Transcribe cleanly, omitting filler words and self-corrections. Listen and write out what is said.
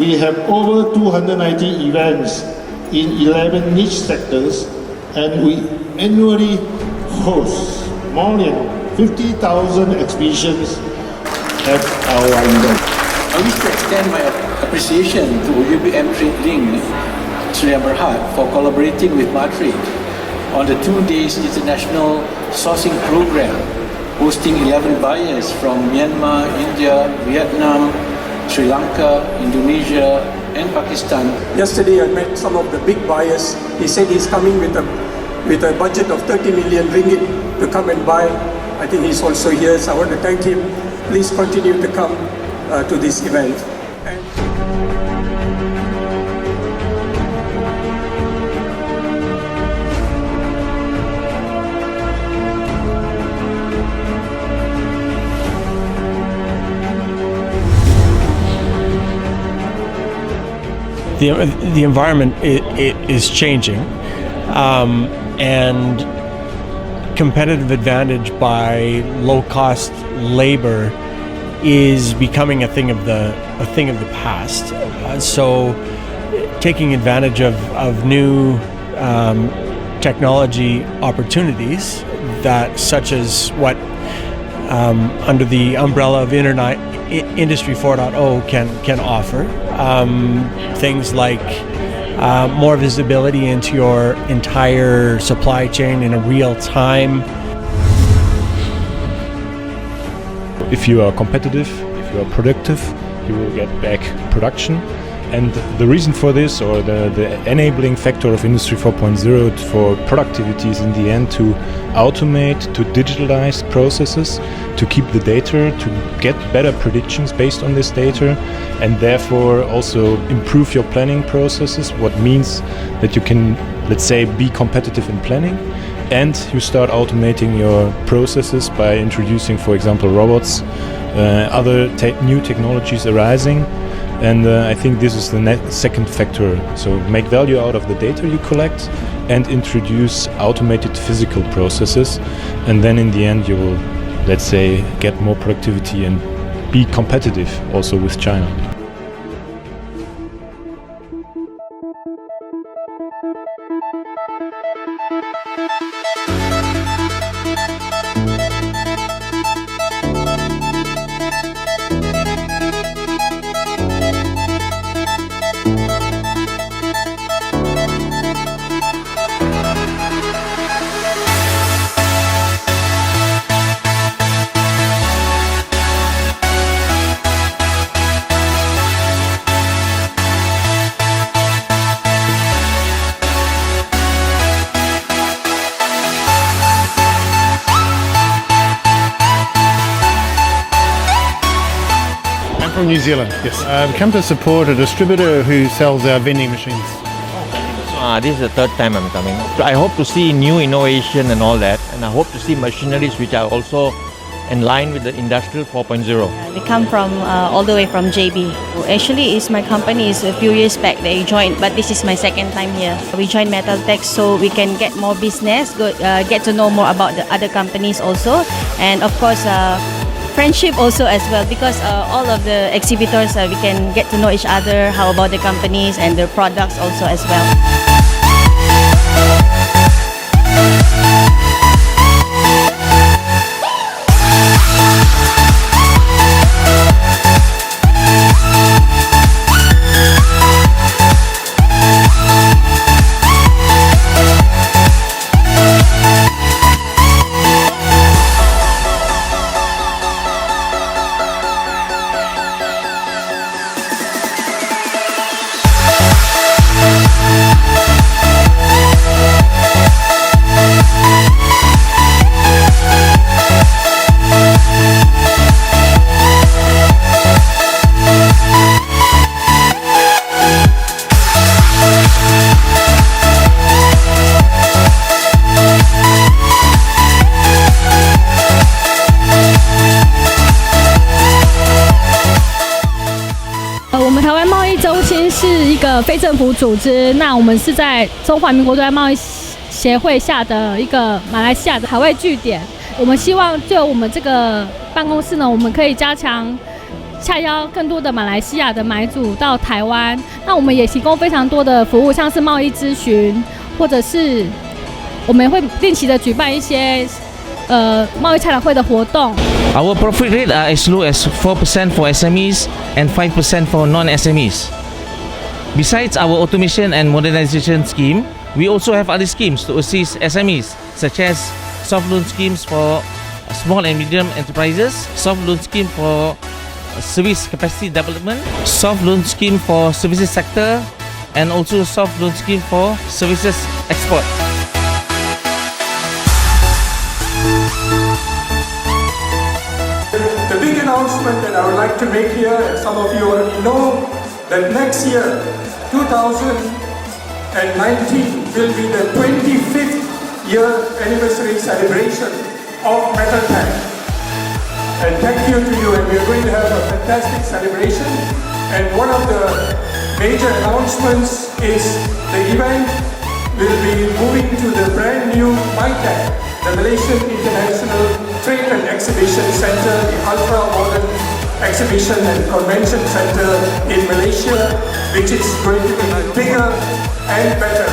We have over 290 events in 11 niche sectors, and we annually host more than 50,000 exhibitions at our event. I wish to extend my appreciation to UBM Trading Sri Berhad for collaborating with Matrix on the 2 days international sourcing program, hosting 11 buyers from Myanmar, India, Vietnam, Sri Lanka, Indonesia, and Pakistan. Yesterday I met some of the big buyers. He said he's coming with a budget of 30 million ringgit to come and buy. I think he's also here, so I want to thank him. Please continue to come to this event. The environment is changing, and competitive advantage by low-cost labor is becoming a thing of the past. So, taking advantage of new technology opportunities such as what under the umbrella of Internet Industry 4.0 can offer. Things like more visibility into your entire supply chain in a real time. If you are competitive, if you are productive, you will get back production. And the reason for this, or the enabling factor of Industry 4.0 for productivity, is in the end to automate, to digitalize processes, to keep the data, to get better predictions based on this data, and therefore also improve your planning processes, what means that you can, let's say, be competitive in planning. And you start automating your processes by introducing, for example, robots, other new technologies arising. And I think this is the second factor. So make value out of the data you collect and introduce automated physical processes. And then in the end you will, let's say, get more productivity and be competitive also with China. From New Zealand, yes. I've come to support a distributor who sells our vending machines. This is the third time I'm coming. I hope to see new innovation and all that, and I hope to see machineries which are also in line with the Industrial 4.0. We come from all the way from JB. Actually, my company is a few years back they joined, but this is my second time here. We joined METALTECH so we can get more business, get to know more about the other companies also, and of course friendship also as well, because all of the exhibitors we can get to know each other, how about the companies and their products also as well.是一个非政府组织，那我们是在中华民国对外贸易协会下的一个马来西亚的海外据点。我们希望就我们这个办公室呢，我们可以加强下邀更多的马来西亚的买主到台湾。那我们也提供非常多的服务，像是贸易咨询，或者是我们会定期的举办一些贸易洽谈会的活动。Our profit rate are as low as 4% for SMEs and 5% for non-SMEs. Besides our automation and modernization scheme, we also have other schemes to assist SMEs, such as soft loan schemes for small and medium enterprises, soft loan scheme for service capacity development, soft loan scheme for services sector, and also soft loan scheme for services export. The big announcement that I would like to make here, and some of you already know, that next year, 2019, will be the 25th year anniversary celebration of METALTECH. And thank you to you, and we are going to have a fantastic celebration. And one of the major announcements is the event will be moving to the brand new METALTECH, the Malaysian International Trade and Exhibition Centre, the ultra-modern exhibition and convention centre in Malaysia, which is going to be bigger and better.